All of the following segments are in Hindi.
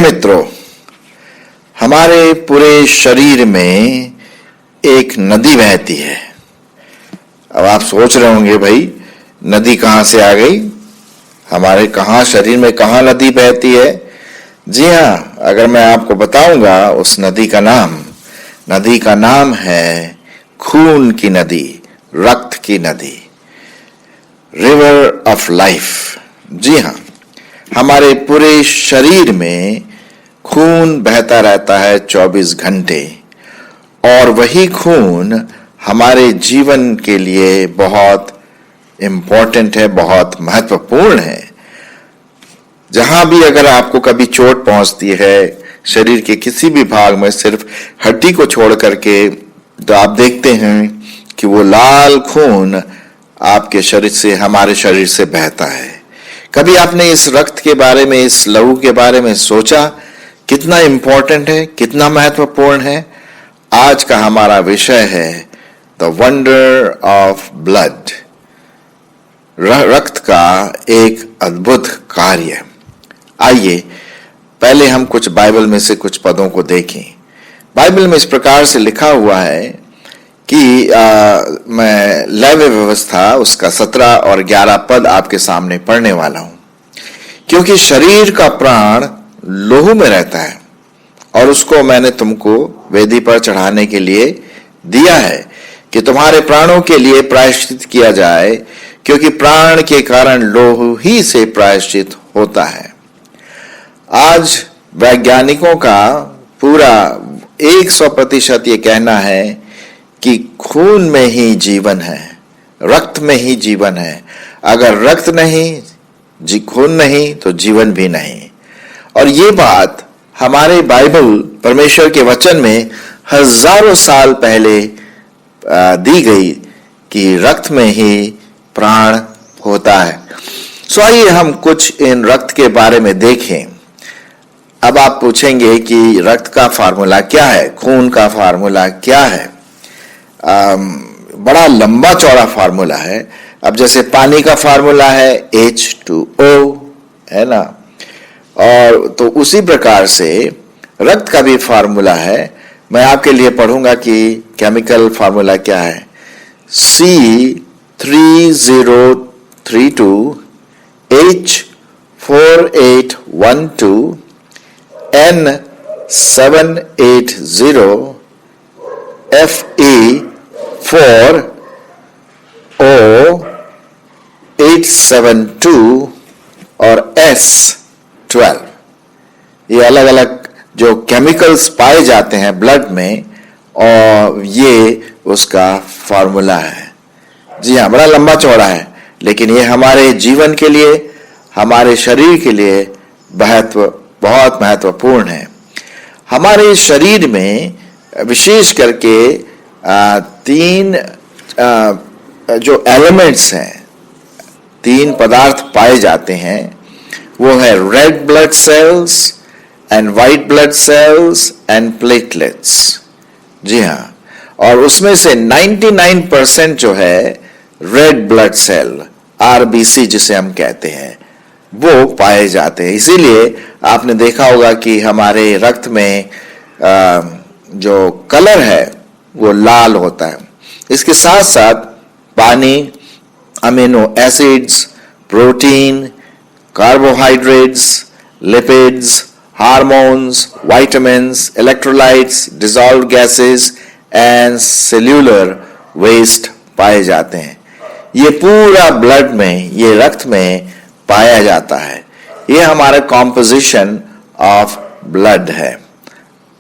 प्रिय मित्रों, हमारे पूरे शरीर में एक नदी बहती है। अब आप सोच रहे होंगे भाई नदी कहां से आ गई, हमारे कहां शरीर में कहां नदी बहती है। जी हां, अगर मैं आपको बताऊंगा उस नदी का नाम है खून की नदी, रक्त की नदी, रिवर ऑफ लाइफ। जी हां, हमारे पूरे शरीर में खून बहता रहता है 24 घंटे, और वही खून हमारे जीवन के लिए बहुत इंपॉर्टेंट है, बहुत महत्वपूर्ण है। जहां भी अगर आपको कभी चोट पहुंचती है शरीर के किसी भी भाग में, सिर्फ हड्डी को छोड़ करके, तो आप देखते हैं कि वो लाल खून आपके शरीर से, हमारे शरीर से बहता है। कभी आपने इस रक्त के बारे में, इस लहू के बारे में सोचा कितना इंपॉर्टेंट है, कितना महत्वपूर्ण है? आज का हमारा विषय है द वंडर ऑफ ब्लड, रक्त का एक अद्भुत कार्य। आइए पहले हम कुछ बाइबल में से कुछ पदों को देखें। बाइबल में इस प्रकार से लिखा हुआ है कि मैं लैव्य व्यवस्था उसका 17 और 11 पद आपके सामने पढ़ने वाला हूं। क्योंकि शरीर का प्राण लोहू में रहता है और उसको मैंने तुमको वेदी पर चढ़ाने के लिए दिया है कि तुम्हारे प्राणों के लिए प्रायश्चित किया जाए, क्योंकि प्राण के कारण लोहू ही से प्रायश्चित होता है। आज वैज्ञानिकों का पूरा 100% ये कहना है कि खून में ही जीवन है, रक्त में ही जीवन है। अगर रक्त नहीं, खून नहीं, तो जीवन भी नहीं। और ये बात हमारे बाइबल, परमेश्वर के वचन में हजारों साल पहले दी गई कि रक्त में ही प्राण होता है। सो आइए हम कुछ इन रक्त के बारे में देखें। अब आप पूछेंगे कि रक्त का फार्मूला क्या है, खून का फार्मूला क्या है? बड़ा लंबा चौड़ा फार्मूला है। अब जैसे पानी का फार्मूला है H2O, है ना, और तो उसी प्रकार से रक्त का भी फार्मूला है। मैं आपके लिए पढ़ूंगा कि केमिकल फार्मूला क्या है। C3032 H4812 N780 Fe4O872 और S12। ये अलग अलग जो केमिकल्स पाए जाते हैं ब्लड में, और ये उसका फार्मूला है। जी हाँ, बड़ा लंबा चौड़ा है, लेकिन ये हमारे जीवन के लिए, हमारे शरीर के लिए बहुत महत्वपूर्ण है। हमारे शरीर में विशेष करके तीन जो एलिमेंट्स हैं, तीन पदार्थ पाए जाते हैं। वो है red blood cells and white blood cells and platelets. जी हाँ, और उसमें से 99% जो है रेड ब्लड सेल, RBC जिसे हम कहते हैं, वो पाए जाते हैं। इसीलिए आपने देखा होगा कि हमारे रक्त में जो कलर है वो लाल होता है। इसके साथ साथ पानी, amino acids, protein, carbohydrates, lipids, hormones, vitamins, electrolytes, dissolved gases and cellular waste पाए जाते हैं। ये पूरा ब्लड में, ये रक्त में पाया जाता है। ये हमारा कॉम्पोजिशन ऑफ ब्लड है,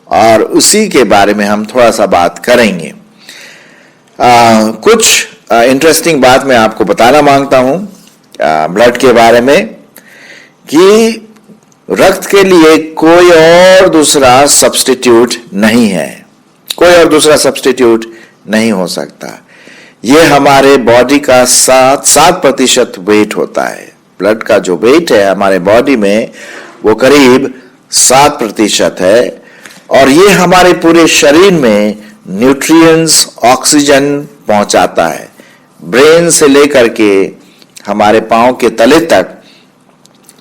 और उसी के बारे में हम थोड़ा सा बात करेंगे। कुछ इंटरेस्टिंग बात मैं आपको बताना मांगता हूं ब्लड के बारे में, कि रक्त के लिए कोई और दूसरा सब्स्टिट्यूट नहीं है, कोई और दूसरा सब्स्टिट्यूट नहीं हो सकता। ये हमारे बॉडी का 7% वेट होता है। ब्लड का जो वेट है हमारे बॉडी में वो करीब 7% है, और ये हमारे पूरे शरीर में न्यूट्रिएंट्स, ऑक्सीजन पहुंचाता है। ब्रेन से लेकर के हमारे पांव के तले तक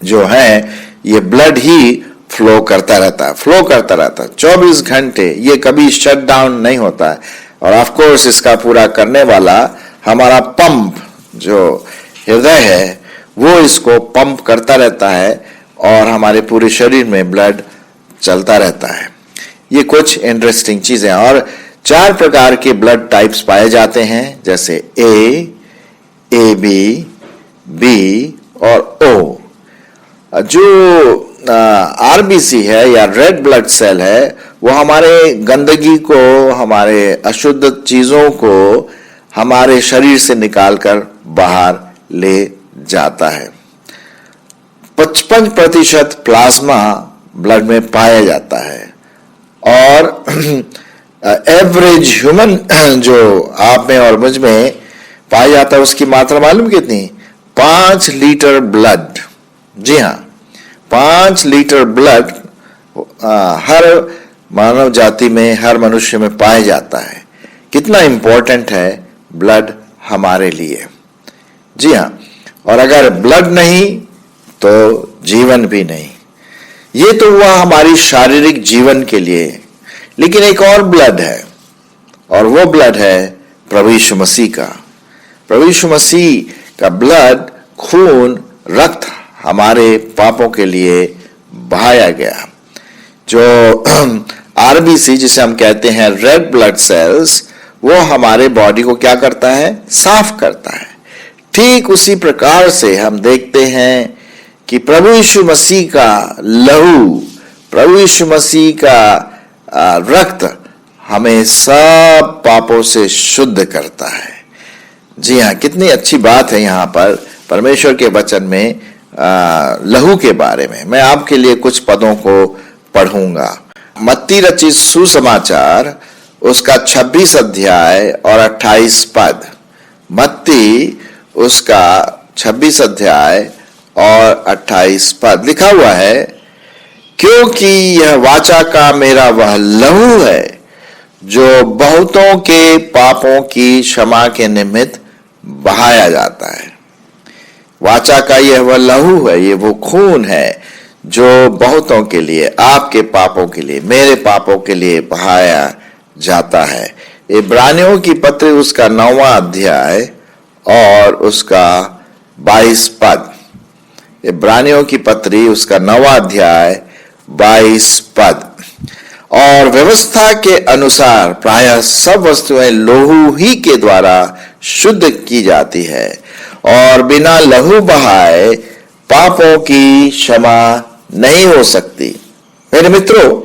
जो है, ये ब्लड ही फ्लो करता रहता है, फ्लो करता रहता है 24 घंटे, ये कभी शट डाउन नहीं होता है। और ऑफ कोर्स इसका पूरा करने वाला हमारा पंप जो हृदय है वो इसको पंप करता रहता है और हमारे पूरे शरीर में ब्लड चलता रहता है। ये कुछ इंटरेस्टिंग चीजें। और 4 प्रकार के ब्लड टाइप्स पाए जाते हैं, जैसे ए बी, बी और ओ। जो आरबीसी है या रेड ब्लड सेल है वो हमारे गंदगी को, हमारे अशुद्ध चीजों को हमारे शरीर से निकालकर बाहर ले जाता है। 55% प्लाज्मा ब्लड में पाया जाता है। और एवरेज ह्यूमन जो आप में और मुझ में पाया जाता है उसकी मात्रा मालूम कितनी? 5 लीटर ब्लड। जी हाँ, 5 लीटर ब्लड हर मानव जाति में, हर मनुष्य में पाया जाता है। कितना इंपॉर्टेंट है ब्लड हमारे लिए। जी हाँ, और अगर ब्लड नहीं तो जीवन भी नहीं। ये तो हुआ हमारी शारीरिक जीवन के लिए, लेकिन एक और ब्लड है और वो ब्लड है प्रभु यीशु मसीह का। प्रभु यीशु मसीह का ब्लड, खून, रक्त हमारे पापों के लिए बहाया गया। जो आरबीसी जिसे हम कहते हैं रेड ब्लड सेल्स, वो हमारे बॉडी को क्या करता है? साफ करता है। ठीक उसी प्रकार से हम देखते हैं कि प्रभु यीशु मसीह का लहू, प्रभु यीशु मसीह का रक्त हमें सब पापों से शुद्ध करता है। जी हाँ, कितनी अच्छी बात है यहाँ पर परमेश्वर के वचन में लहू के बारे में। मैं आपके लिए कुछ पदों को पढ़ूंगा। मत्ती रचित सुसमाचार उसका 26 अध्याय और 28 पद। मत्ती उसका 26 अध्याय और 28 पद लिखा हुआ है, क्योंकि यह वाचा का मेरा वह लहू है जो बहुतों के पापों की क्षमा के निमित्त बहाया जाता है। वाचा का यह वह लहू है, ये वो खून है जो बहुतों के लिए, आपके पापों के लिए, मेरे पापों के लिए बहाया जाता है। इब्रानियों की पत्री उसका 9वां अध्याय और उसका 22 पद। इब्रानियों की पत्री उसका 9वां अध्याय 22 पद। और व्यवस्था के अनुसार प्रायः सब वस्तुएं लहू ही के द्वारा शुद्ध की जाती है और बिना लहू बहाए पापों की क्षमा नहीं हो सकती। मेरे मित्रों,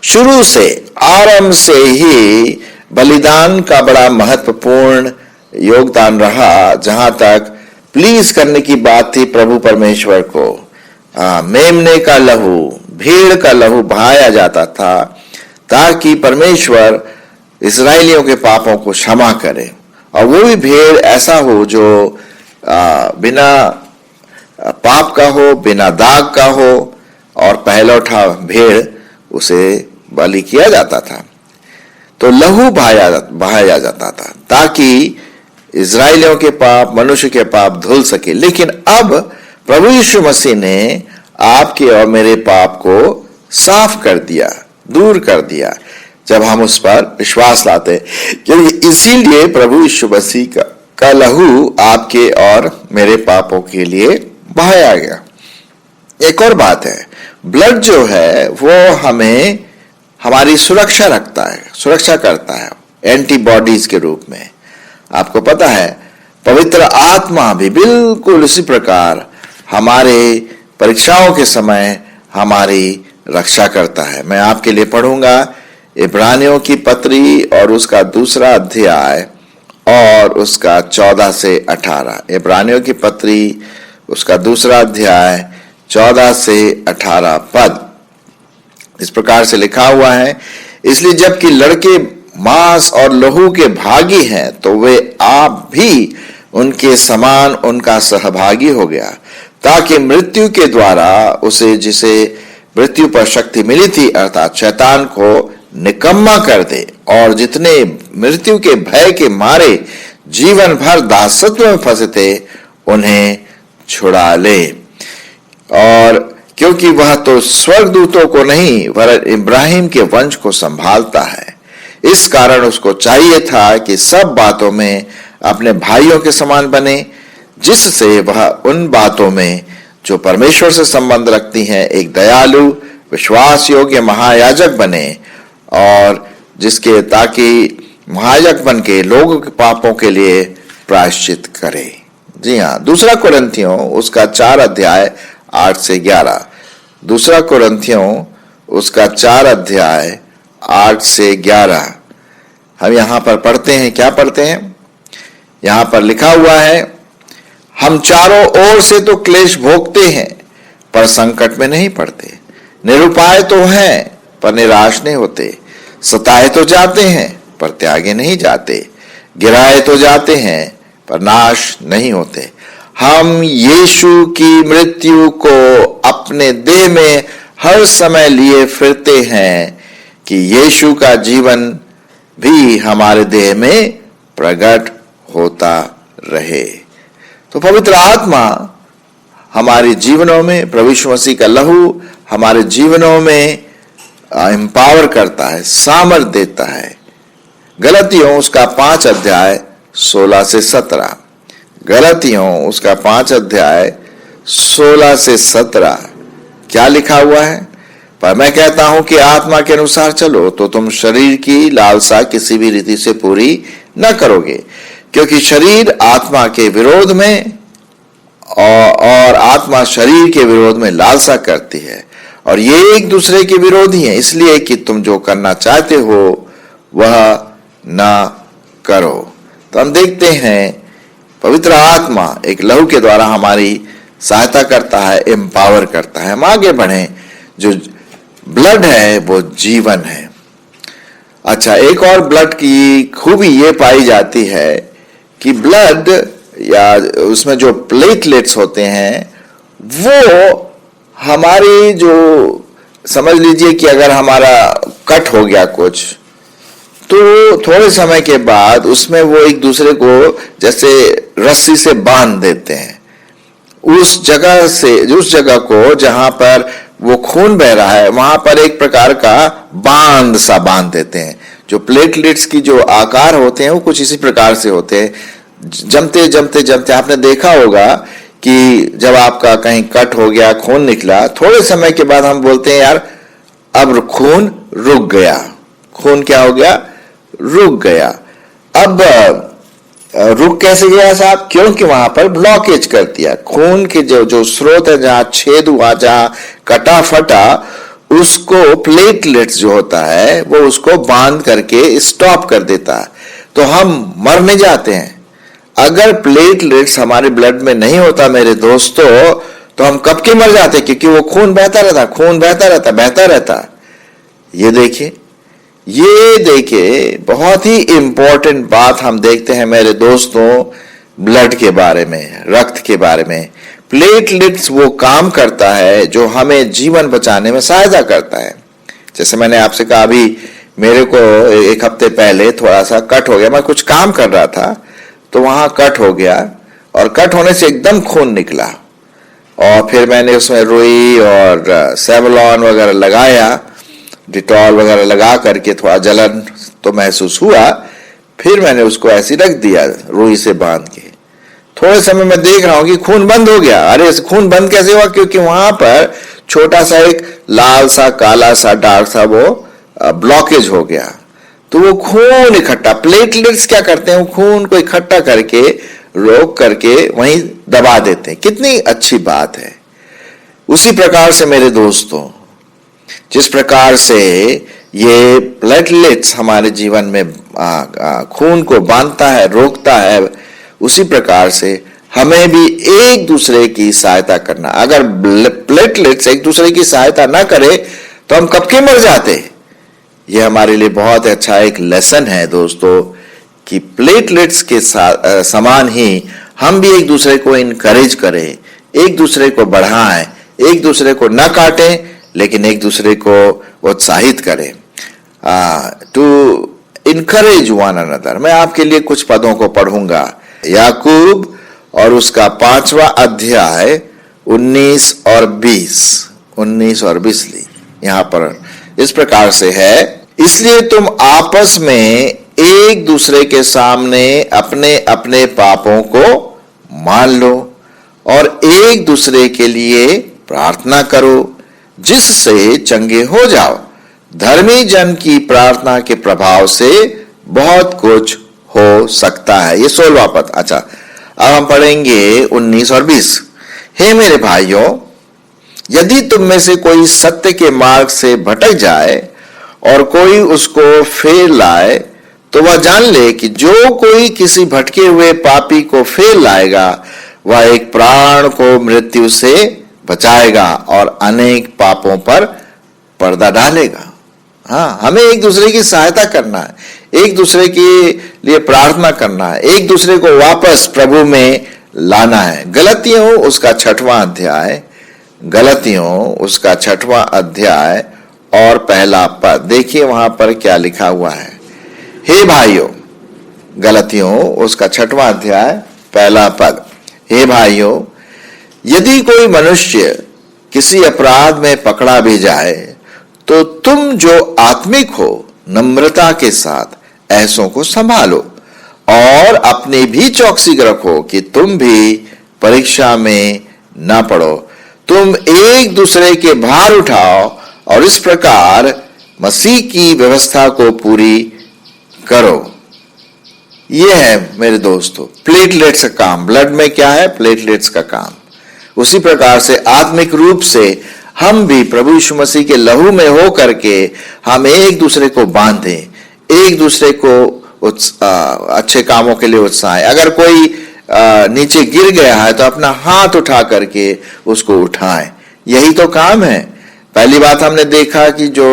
शुरू से, आरंभ से ही बलिदान का बड़ा महत्वपूर्ण योगदान रहा। जहां तक प्लीज करने की बात थी प्रभु परमेश्वर को, मेमने का लहू, भेड़ का लहू बहाया जाता था ताकि परमेश्वर इस्राएलियों के पापों को क्षमा करे। और वो भी भेड़ ऐसा हो जो बिना पाप का हो, बिना दाग का हो, और पहलौठा भेड़ उसे बलि किया जाता था। तो लहू बहाया जाता था ताकि इस्राएलियों के पाप, मनुष्य के पाप धुल सके। लेकिन अब प्रभु यीशु मसीह ने आपके और मेरे पाप को साफ कर दिया, दूर कर दिया, जब हम उस पर विश्वास लाते। क्योंकि इसीलिए प्रभु यीशु मसीह का लहू आपके और मेरे पापों के लिए बहाया गया। एक और बात है, ब्लड जो है वो हमें, हमारी सुरक्षा रखता है, सुरक्षा करता है एंटीबॉडीज के रूप में। आपको पता है पवित्र आत्मा भी बिल्कुल इसी प्रकार हमारे परीक्षाओं के समय हमारी रक्षा करता है। मैं आपके लिए पढ़ूंगा इब्रानियों की पत्री और उसका 2 अध्याय और उसका 14 से 18। इब्रानियों की पत्री उसका 2 अध्याय 14 से 18 पद इस प्रकार से लिखा हुआ है, इसलिए जबकि लड़के मांस और लहू के भागी हैं तो वे आप भी उनके समान उनका सहभागी हो गया, ताकि मृत्यु के द्वारा उसे, जिसे मृत्यु पर शक्ति मिली थी, अर्थात शैतान को निकम्मा कर दे, और जितने मृत्यु के भय के मारे जीवन भर दासत्व में फंसे थे उन्हें छुड़ा ले। और क्योंकि वह तो स्वर्गदूतों को नहीं वरन इब्राहिम के वंश को संभालता है। इस कारण उसको चाहिए था कि सब बातों में अपने भाइयों के समान बने, जिससे वह उन बातों में जो परमेश्वर से संबंध रखती हैं एक दयालु विश्वास योग्य महायाजक बने, और जिसके ताकि महायाजक बन के लोगों के पापों के लिए प्रायश्चित करे। जी हाँ, दूसरा कुरिन्थियों उसका 4 अध्याय 8 से 11। दूसरा कुरिन्थियों उसका 4 अध्याय 8 से 11 हम यहां पर पढ़ते हैं। क्या पढ़ते हैं? यहां पर लिखा हुआ है, हम चारों ओर से तो क्लेश भोगते हैं पर संकट में नहीं पड़ते, निरुपाय तो हैं पर निराश नहीं होते, सताए तो जाते हैं पर त्यागे नहीं जाते, गिराए तो जाते हैं पर नाश नहीं होते। हम यीशु की मृत्यु को अपने देह में हर समय लिए फिरते हैं कि यीशु का जीवन भी हमारे देह में प्रकट होता रहे। तो पवित्र आत्मा हमारे जीवनों में, प्रभु यीशु मसीह का लहू हमारे जीवनों में एम्पावर करता है, सामर्थ देता है। गलतियों उसका 5 अध्याय 16 से 17। गलतियों उसका 5 अध्याय 16 से 17 क्या लिखा हुआ है? पर मैं कहता हूं कि आत्मा के अनुसार चलो तो तुम शरीर की लालसा किसी भी रीति से पूरी न करोगे, क्योंकि शरीर आत्मा के विरोध में और आत्मा शरीर के विरोध में लालसा करती है, और ये एक दूसरे के विरोधी हैं, इसलिए कि तुम जो करना चाहते हो वह ना करो। तो हम देखते हैं पवित्र आत्मा एक लहू के द्वारा हमारी सहायता करता है, एम्पावर करता है, हम आगे बढ़ें। जो ब्लड है वो जीवन है। अच्छा, एक और ब्लड की खूबी ये पाई जाती है कि ब्लड या उसमें जो प्लेटलेट्स होते हैं वो हमारी, जो समझ लीजिए कि अगर हमारा कट हो गया कुछ, तो थोड़े समय के बाद उसमें वो एक दूसरे को जैसे रस्सी से बांध देते हैं। उस जगह को जहां पर वो खून बह रहा है वहां पर एक प्रकार का बांध सा बांध देते हैं। जो प्लेटलेट्स की जो आकार होते हैं वो कुछ इसी प्रकार से होते हैं। जमते जमते जमते आपने देखा होगा कि जब आपका कहीं कट हो गया, खून निकला, थोड़े समय के बाद हम बोलते हैं यार अब खून रुक गया। खून क्या हो गया? रुक गया। अब रुक कैसे गया साहब? क्योंकि वहां पर ब्लॉकेज कर दिया। खून के जो स्रोत है, जहां छेद हुआ, जहां कटा फटा, उसको प्लेटलेट्स जो होता है वो उसको बांध करके स्टॉप कर देता है, तो हम मर नहीं जाते हैं। अगर प्लेटलेट्स हमारे ब्लड में नहीं होता मेरे दोस्तों, तो हम कब के मर जाते, क्योंकि वो खून बहता रहता। ये देखिए बहुत ही इंपॉर्टेंट बात हम देखते हैं मेरे दोस्तों, ब्लड के बारे में, रक्त के बारे में। प्लेटलेट्स वो काम करता है जो हमें जीवन बचाने में सहायता करता है। जैसे मैंने आपसे कहा, अभी मेरे को 1 हफ्ते पहले थोड़ा सा कट हो गया, मैं कुछ काम कर रहा था तो वहां कट हो गया, और कट होने से एकदम खून निकला, और फिर मैंने उसमें रुई और सेवलॉन वगैरह लगाया, डिटॉल वगैरह लगा करके थोड़ा जलन तो महसूस हुआ, फिर मैंने उसको ऐसे रख दिया रुई से बांध के। थोड़े समय में देख रहा हूं कि खून बंद हो गया। अरे खून बंद कैसे हुआ? क्योंकि वहां पर छोटा सा एक लाल सा, काला सा, डार्क सा वो ब्लॉकेज हो गया, तो वो खून इकट्ठा, प्लेटलेट्स क्या करते हैं, वो खून को इकट्ठा करके रोक करके वहीं दबा देते हैं। कितनी अच्छी बात है। उसी प्रकार से मेरे दोस्तों, जिस प्रकार से ये प्लेटलेट्स हमारे जीवन में खून को बांधता है, रोकता है, उसी प्रकार से हमें भी एक दूसरे की सहायता करना। अगर प्लेटलेट्स एक दूसरे की सहायता ना करे तो हम कब के मर जाते। ये हमारे लिए बहुत अच्छा एक लेसन है दोस्तों, कि प्लेटलेट्स के समान ही हम भी एक दूसरे को इनकरेज करें, एक दूसरे को बढ़ाएं, एक दूसरे को न काटें लेकिन एक दूसरे को उत्साहित करें, टू इनकरेज वन अनदर। मैं आपके लिए कुछ पदों को पढ़ूंगा। याकूब और उसका 5वां अध्याय 19 और 20। 19 और 20 ली। यहां पर इस प्रकार से है, इसलिए तुम आपस में एक दूसरे के सामने अपने अपने पापों को मान लो और एक दूसरे के लिए प्रार्थना करो जिससे चंगे हो जाओ। धर्मी जन की प्रार्थना के प्रभाव से बहुत कुछ हो सकता है। ये 16वां पद। अच्छा, अब हम पढ़ेंगे 19 और 20। हे मेरे भाइयों, यदि तुम में से कोई सत्य के मार्ग से भटक जाए और कोई उसको फेर लाए, तो वह जान ले कि जो कोई किसी भटके हुए पापी को फेर लाएगा वह एक प्राण को मृत्यु से बचाएगा और अनेक पापों पर पर्दा डालेगा। हाँ, हमें एक दूसरे की सहायता करना है, एक दूसरे के लिए प्रार्थना करना है, एक दूसरे को वापस प्रभु में लाना है। गलतियों उसका 6वां अध्याय, गलतियों उसका 6वां अध्याय और पहला पद देखिए वहां पर क्या लिखा हुआ है। हे भाइयों, गलतियों उसका 6वां अध्याय पहला पद। हे भाइयों, यदि कोई मनुष्य किसी अपराध में पकड़ा भी जाए तो तुम जो आत्मिक हो नम्रता के साथ ऐसों को संभालो और अपनी भी चौकसी रखो कि तुम भी परीक्षा में न पड़ो। तुम एक दूसरे के भार उठाओ और इस प्रकार मसीह की व्यवस्था को पूरी करो। यह है मेरे दोस्तों प्लेटलेट्स का काम। ब्लड में क्या है? प्लेटलेट्स का काम। उसी प्रकार से आत्मिक रूप से हम भी प्रभु यीशु मसीह के लहू में हो करके हम एक दूसरे को बांधें, एक दूसरे को अच्छे कामों के लिए उत्साह। अगर कोई नीचे गिर गया है तो अपना हाथ उठा करके उसको उठाएं। यही तो काम है। पहली बात हमने देखा कि जो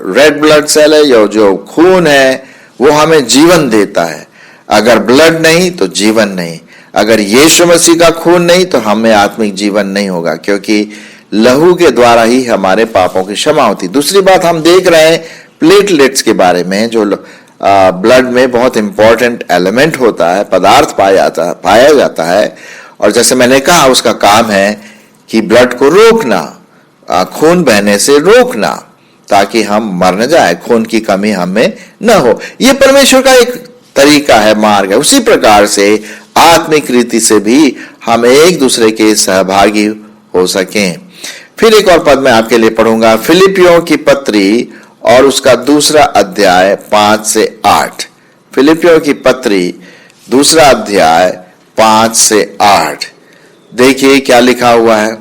रेड ब्लड सेल है या जो खून है वो हमें जीवन देता है। अगर ब्लड नहीं तो जीवन नहीं। अगर यीशु मसीह का खून नहीं तो हमें आत्मिक जीवन नहीं होगा, क्योंकि लहू के द्वारा ही हमारे पापों की क्षमा होती। दूसरी बात हम देख रहे हैं प्लेटलेट्स के बारे में, जो ब्लड में बहुत इंपॉर्टेंट एलिमेंट होता है, पदार्थ पाया जाता है। और जैसे मैंने कहा उसका काम है कि ब्लड को रोकना, खून बहने से रोकना, ताकि हम मर न जाए, खून की कमी हमें न हो। यह परमेश्वर का एक तरीका है, मार्ग है। उसी प्रकार से आत्मिक रीति से भी हम एक दूसरे के सहभागी हो सकें। फिर एक और पद मैं आपके लिए पढ़ूंगा, फिलिपियों की पत्री और उसका 2 अध्याय 5 से 8। फिलिपियों की पत्री 2 अध्याय 5 से 8। देखिए क्या लिखा हुआ है।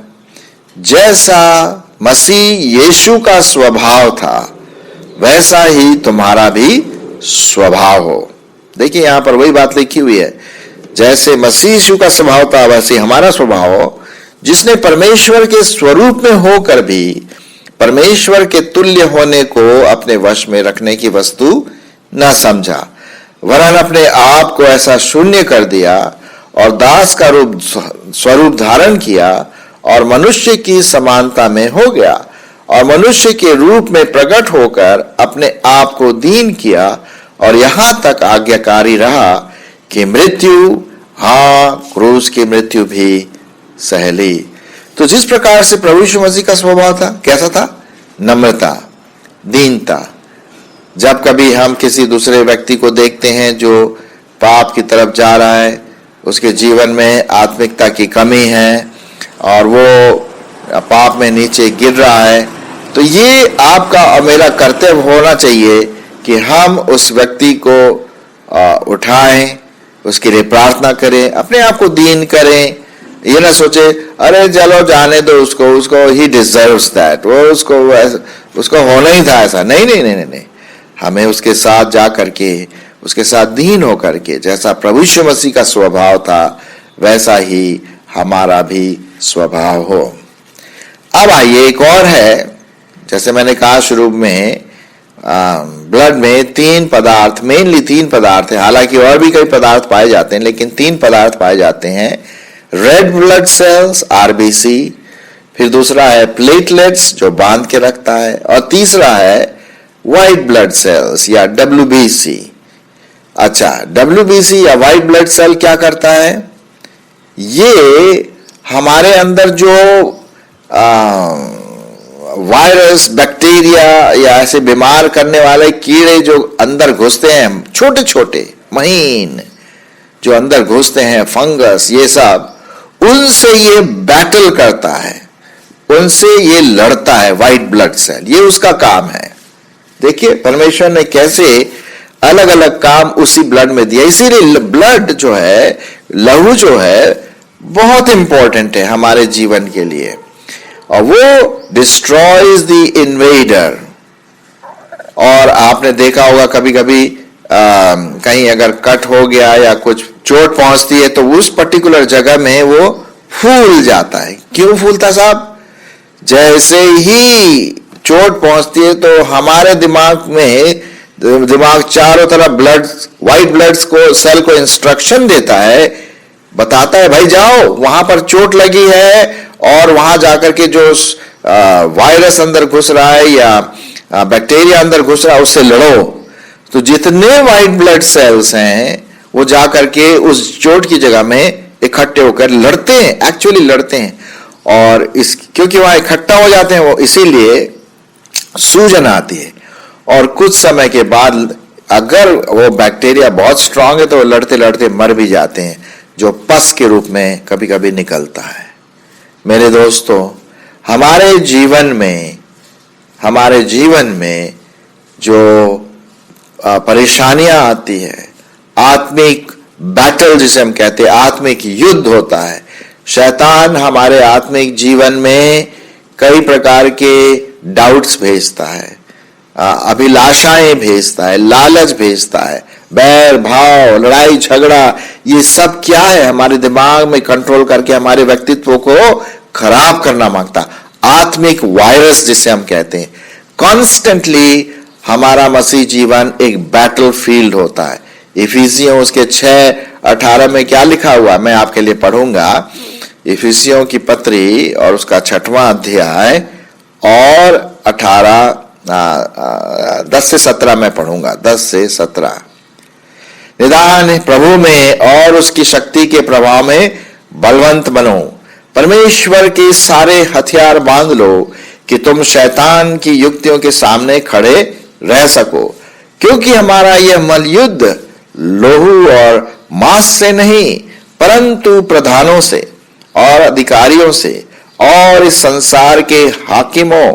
जैसा मसीह यीशु का स्वभाव था वैसा ही तुम्हारा भी स्वभाव हो। देखिए यहां पर वही बात लिखी हुई है, जैसे मसीह यीशु का स्वभाव था वैसे हमारा स्वभाव हो, जिसने परमेश्वर के स्वरूप में होकर भी परमेश्वर के तुल्य होने को अपने वश में रखने की वस्तु न समझा, वरन अपने आप को ऐसा शून्य कर दिया और दास का स्वरूप धारण किया और मनुष्य की समानता में हो गया और मनुष्य के रूप में प्रकट होकर अपने आप को दीन किया और यहां तक आज्ञाकारी रहा कि मृत्यु, हाँ क्रूस की मृत्यु भी सह ली। तो जिस प्रकार से प्रभु यीशु मसीह का स्वभाव था, कैसा था? नम्रता, दीनता। जब कभी हम किसी दूसरे व्यक्ति को देखते हैं जो पाप की तरफ जा रहा है, उसके जीवन में आत्मिकता की कमी है और वो पाप में नीचे गिर रहा है, तो ये आपका और मेरा कर्तव्य होना चाहिए कि हम उस व्यक्ति को उठाएं, उसके लिए प्रार्थना करें, अपने आप को दीन करें। ये ना सोचे अरे चलो जाने दो उसको ही डिजर्व्स दैट, वो उसको होना ही था ऐसा। नहीं नहीं नहीं नहीं, हमें उसके साथ जा करके, उसके साथ दीन हो करके, जैसा प्रभु यीशु मसीह का स्वभाव था वैसा ही हमारा भी स्वभाव हो। अब आइए एक और है, जैसे मैंने कहा शुरू में, ब्लड में 3 पदार्थ, मेनली 3 पदार्थ है। हालांकि और भी कई पदार्थ पाए जाते हैं, लेकिन 3 पदार्थ पाए जाते हैं। रेड ब्लड सेल्स आरबीसी, फिर दूसरा है प्लेटलेट्स जो बांध के रखता है, और तीसरा है व्हाइट ब्लड सेल्स या डब्ल्यूबीसी। अच्छा, डब्ल्यूबीसी या व्हाइट ब्लड सेल क्या करता है? ये हमारे अंदर जो वायरस, बैक्टीरिया या ऐसे बीमार करने वाले कीड़े जो अंदर घुसते हैं, छोटे छोटे महीन जो अंदर घुसते हैं, फंगस, ये सब, उनसे ये बैटल करता है, उनसे ये लड़ता है। व्हाइट ब्लड सेल, ये उसका काम है। देखिए परमेश्वर ने कैसे अलग अलग काम उसी ब्लड में दिया। इसीलिए ब्लड जो है, लहू जो है, बहुत इंपॉर्टेंट है हमारे जीवन के लिए, और वो डिस्ट्रॉयज द इन्वेडर। और आपने देखा होगा कभी कभी कहीं अगर कट हो गया या कुछ चोट पहुंचती है तो उस पर्टिकुलर जगह में वो फूल जाता है। क्यों फूलता साहब? जैसे ही चोट पहुंचती है तो हमारे दिमाग चारों तरफ ब्लड, व्हाइट ब्लड को, सेल को इंस्ट्रक्शन देता है, बताता है भाई जाओ, वहां पर चोट लगी है और वहां जाकर के जो वायरस अंदर घुस रहा है या बैक्टीरिया अंदर घुस रहा है उससे लड़ो। तो जितने व्हाइट ब्लड सेल्स हैं वो जाकर के उस चोट की जगह में इकट्ठे होकर लड़ते हैं, एक्चुअली लड़ते हैं। और क्योंकि वहां इकट्ठा हो जाते हैं वो, इसीलिए सूजन आती है। और कुछ समय के बाद अगर वो बैक्टीरिया बहुत स्ट्रांग है तो वो लड़ते लड़ते मर भी जाते हैं, जो पस के रूप में कभी कभी निकलता है। मेरे दोस्तों, हमारे जीवन में जो परेशानियां आती है, आत्मिक बैटल जिसे हम कहते हैं, आत्मिक युद्ध होता है। शैतान हमारे आत्मिक जीवन में कई प्रकार के डाउट्स भेजता है, अभिलाषाएं भेजता है, लालच भेजता है, बैर भाव, लड़ाई झगड़ा, ये सब क्या है? हमारे दिमाग में कंट्रोल करके हमारे व्यक्तित्व को खराब करना मांगता। आत्मिक वायरस जिसे हम कहते हैं। कॉन्स्टेंटली हमारा मसीह जीवन एक बैटल फील्ड होता है। इफिसियों उसके 6:18 में क्या लिखा हुआ, मैं आपके लिए पढ़ूंगा। इफिसियों की पत्री और उसका 6वां अध्याय और 10 से 17 में पढ़ूंगा। 10 से 17। निदान प्रभु में और उसकी शक्ति के प्रभाव में बलवंत बनो, परमेश्वर के सारे हथियार बांध लो कि तुम शैतान की युक्तियों के सामने खड़े रह सको, क्योंकि हमारा यह मलयुद्ध लोहू और मांस से नहीं परंतु प्रधानों से और अधिकारियों से और इस संसार के हाकिमों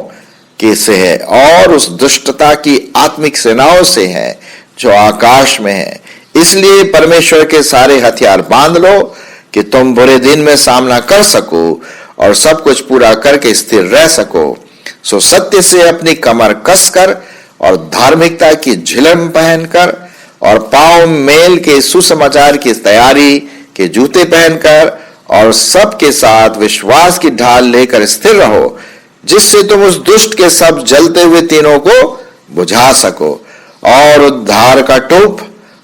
के से है और उस दुष्टता की आत्मिक सेनाओं से है जो आकाश में है। इसलिए परमेश्वर के सारे हथियार बांध लो कि तुम बुरे दिन में सामना कर सको और सब कुछ पूरा करके स्थिर रह सको। सो सत्य से अपनी कमर कसकर और धार्मिकता की झिलम पहनकर और पांव मेल के सुसमाचार की तैयारी के जूते पहनकर और सबके साथ विश्वास की ढाल लेकर स्थिर रहो, जिससे तुम उस दुष्ट के सब जलते हुए तीनों को बुझा सको। और उद्धार का टोप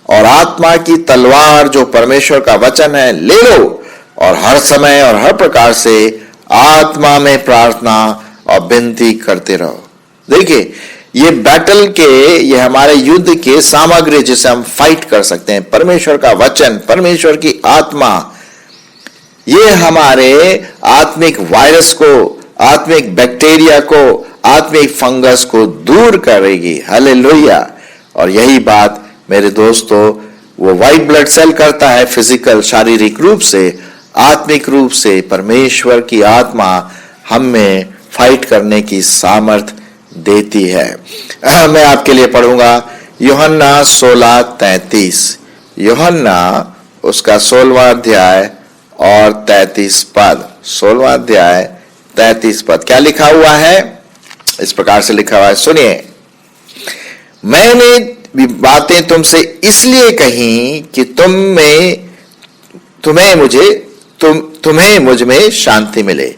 और आत्मा की तलवार जो परमेश्वर का वचन है ले लो, और हर समय और हर प्रकार से आत्मा में प्रार्थना और विनती करते रहो। देखिए, ये बैटल के, ये हमारे युद्ध के सामग्री जिसे हम फाइट कर सकते हैं, परमेश्वर का वचन, परमेश्वर की आत्मा, ये हमारे आत्मिक वायरस को, आत्मिक बैक्टीरिया को, आत्मिक फंगस को दूर करेगी। हालेलुया। और यही बात मेरे दोस्तों वो व्हाइट ब्लड सेल करता है, फिजिकल, शारीरिक रूप से। आत्मिक रूप से परमेश्वर की आत्मा हमें फाइट करने की सामर्थ्य देती है। मैं आपके लिए पढ़ूंगा यूहन्ना 16:33। यूहन्ना उसका 16वां अध्याय और 33 पद। 16वां अध्याय 33 पद क्या लिखा हुआ है? इस प्रकार से लिखा हुआ है, सुनिए। मैंने बातें तुमसे इसलिए कही कि तुम्हें मुझ में शांति मिले।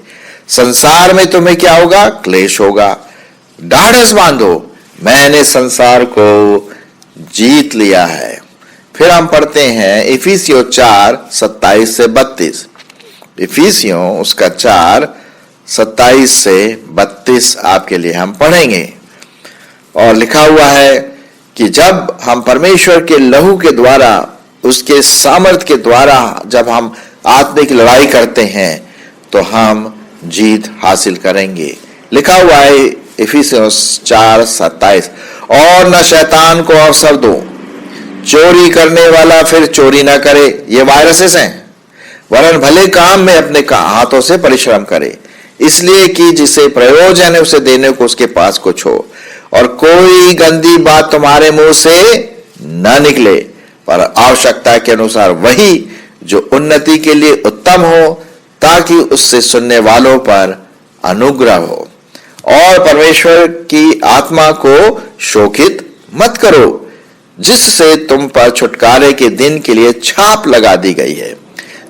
संसार में तुम्हें क्या होगा? क्लेश होगा। ढाढ़स बांधो, मैंने संसार को जीत लिया है। फिर हम पढ़ते हैं इफिसियों 4:27 से 32। इफिसियों उसका 4:27 से 32 आपके लिए हम पढ़ेंगे। और लिखा हुआ है कि जब हम परमेश्वर के लहू के द्वारा, उसके सामर्थ के द्वारा जब हम आत्मिक लड़ाई करते हैं तो हम जीत हासिल करेंगे। लिखा हुआ है इफिसियोस 4:27, और न शैतान को अवसर दो, चोरी करने वाला फिर चोरी ना करे, ये वायरसेस हैं, वरन भले काम में अपने हाथों से परिश्रम करे, इसलिए कि जिसे प्रयोजन है उसे देने को उसके पास कुछ हो, और कोई गंदी बात तुम्हारे मुंह से न निकले, पर आवश्यकता के अनुसार वही जो उन्नति के लिए उत्तम हो, ताकि उससे सुनने वालों पर अनुग्रह हो। और परमेश्वर की आत्मा को शोकित मत करो, जिससे तुम पर छुटकारे के दिन के लिए छाप लगा दी गई है।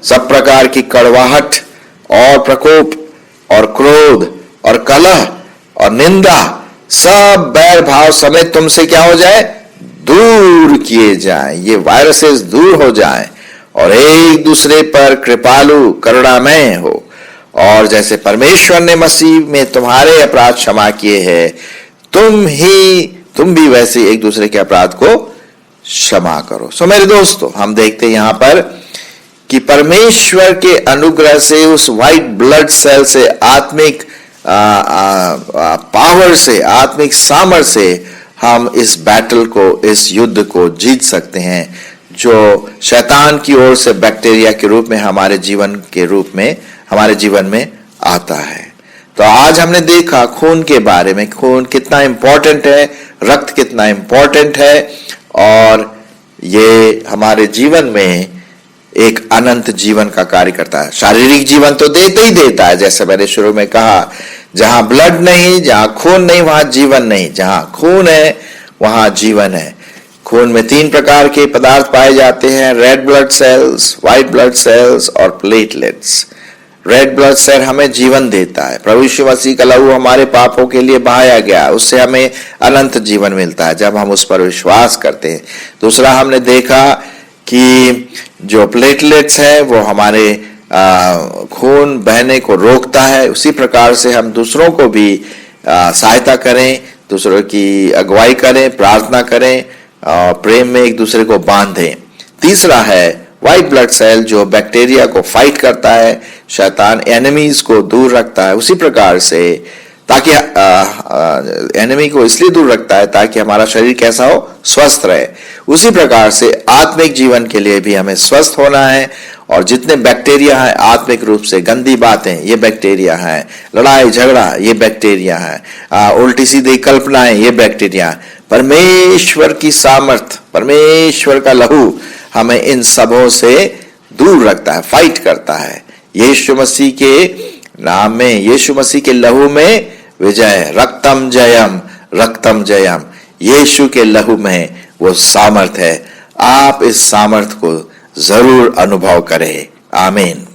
सब प्रकार की कड़वाहट और प्रकोप और क्रोध और कलह और निंदा सब बैर भाव समेत तुमसे क्या हो जाए, दूर किए जाएं, ये वायरसेस दूर हो जाएं, और एक दूसरे पर कृपालु करुणामय हो। और जैसे परमेश्वर ने मसीह में तुम्हारे अपराध क्षमा किए हैं, तुम भी वैसे एक दूसरे के अपराध को क्षमा करो। सो मेरे दोस्तों, हम देखते हैं यहां पर कि परमेश्वर के अनुग्रह से, उस व्हाइट ब्लड सेल से, आत्मिक पावर से, आत्मिक सामर्थ्य से हम इस बैटल को, इस युद्ध को जीत सकते हैं, जो शैतान की ओर से बैक्टीरिया के रूप में हमारे जीवन में आता है। तो आज हमने देखा खून के बारे में, खून कितना इंपॉर्टेंट है, रक्त कितना इंपॉर्टेंट है, और ये हमारे जीवन में एक अनंत जीवन का कार्य करता है। शारीरिक जीवन तो देता ही देता है, जैसे मैंने शुरू में कहा, जहां ब्लड नहीं, जहां खून नहीं, वहां जीवन नहीं। जहां खून है वहां जीवन है। खून में 3 प्रकार के पदार्थ पाए जाते हैं, red blood sales, white blood cells और प्लेटलेट्स। रेड ब्लड सेल हमें जीवन देता है। प्रभु यीशु मसीह का लहू हमारे पापों के लिए बहाया गया, उससे हमें अनंत जीवन मिलता है जब हम उस पर विश्वास करते हैं। दूसरा, हमने देखा कि जो प्लेटलेट्स है वो हमारे खून बहने को रोकता है। उसी प्रकार से हम दूसरों को भी सहायता करें, दूसरों की अगुवाई करें, प्रार्थना करें, प्रेम में एक दूसरे को बांधें। तीसरा है व्हाइट ब्लड सेल, जो बैक्टीरिया को फाइट करता है, शैतान एनिमीज को दूर रखता है। उसी प्रकार से, ताकि एनिमी को इसलिए दूर रखता है ताकि हमारा शरीर कैसा हो, स्वस्थ रहे। उसी प्रकार से आत्मिक जीवन के लिए भी हमें स्वस्थ होना है, और जितने बैक्टीरिया हैं आत्मिक रूप से, गंदी बातें ये बैक्टीरिया हैं, लड़ाई झगड़ा ये बैक्टीरिया है, उल्टी सीधी कल्पनाएं ये बैक्टीरिया। परमेश्वर की सामर्थ, परमेश्वर का लहू हमें इन सबों से दूर रखता है, फाइट करता है। यीशु मसीह के नाम में, यीशु मसीह के लहू में विजय, रक्तम जयम, रक्तम जयम। यीशु के लहू में वो सामर्थ है। आप इस सामर्थ को जरूर अनुभव करें। आमीन।